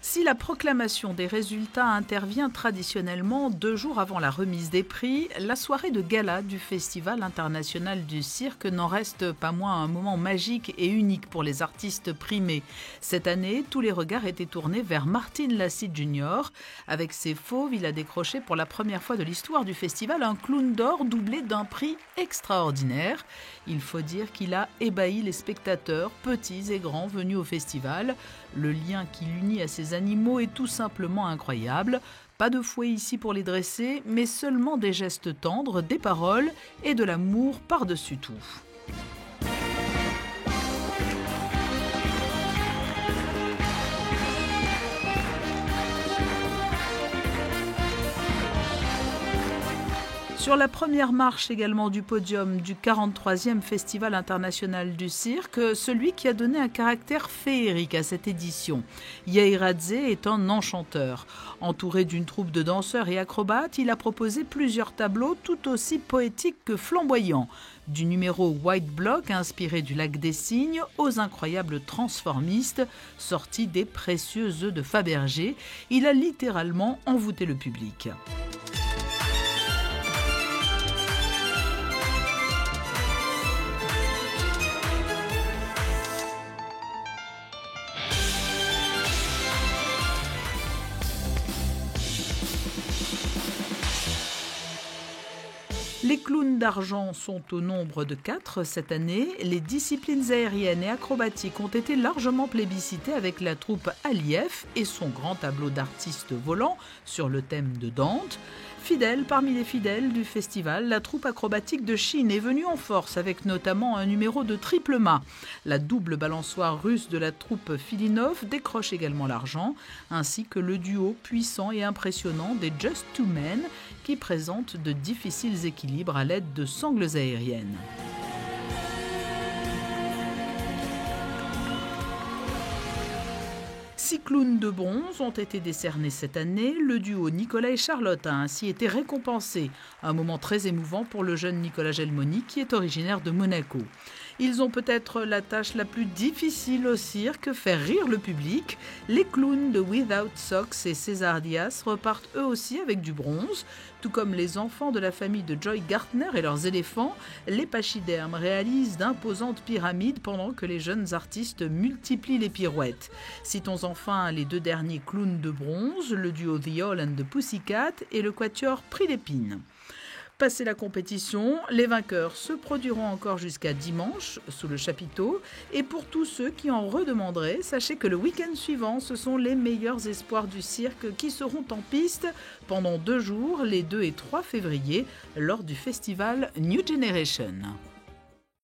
Si la proclamation des résultats intervient traditionnellement 2 jours avant la remise des prix, la soirée de gala du Festival international du cirque n'en reste pas moins un moment magique et unique pour les artistes primés. Cette année, tous les regards étaient tournés vers Martin Lassie Jr. Avec ses fauves, il a décroché pour la première fois de l'histoire du festival un clown d'or doublé d'un prix extraordinaire. Il faut dire qu'il a ébahi les spectateurs, petits et grands, venus au festival. Le lien qui l'unit à ces animaux est tout simplement incroyable. Pas de fouet ici pour les dresser, mais seulement des gestes tendres, des paroles et de l'amour par-dessus tout. Sur la première marche également du podium du 43e Festival international du cirque, celui qui a donné un caractère féerique à cette édition. Yahiradze est un enchanteur. Entouré d'une troupe de danseurs et acrobates, il a proposé plusieurs tableaux tout aussi poétiques que flamboyants. Du numéro White Block inspiré du lac des Cygnes aux incroyables transformistes sortis des précieux œufs de Fabergé, il a littéralement envoûté le public. Les clowns d'argent sont au nombre de 4 cette année. Les disciplines aériennes et acrobatiques ont été largement plébiscitées avec la troupe Alief et son grand tableau d'artistes volants sur le thème de Dante. Fidèle parmi les fidèles du festival, la troupe acrobatique de Chine est venue en force avec notamment un numéro de triple mât. La double balançoire russe de la troupe Filinov décroche également l'argent, ainsi que le duo puissant et impressionnant des Just Two Men qui présentent de difficiles équilibres à l'aide de sangles aériennes. 6 clowns de bronze ont été décernés cette année. Le duo Nicolas et Charlotte a ainsi été récompensé. Un moment très émouvant pour le jeune Nicolas Gelmoni qui est originaire de Monaco. Ils ont peut-être la tâche la plus difficile au cirque, faire rire le public. Les clowns de Without Socks et César Diaz repartent eux aussi avec du bronze. Tout comme les enfants de la famille de Joy Gartner et leurs éléphants, les pachydermes réalisent d'imposantes pyramides pendant que les jeunes artistes multiplient les pirouettes. Citons enfin les 2 derniers clowns de bronze, le duo The Owl and the Pussycat et le quatuor Prix d'Épine. Passé la compétition, les vainqueurs se produiront encore jusqu'à dimanche sous le chapiteau. Et pour tous ceux qui en redemanderaient, sachez que le week-end suivant, ce sont les meilleurs espoirs du cirque qui seront en piste pendant 2 jours, les 2 et 3 février, lors du festival New Generation.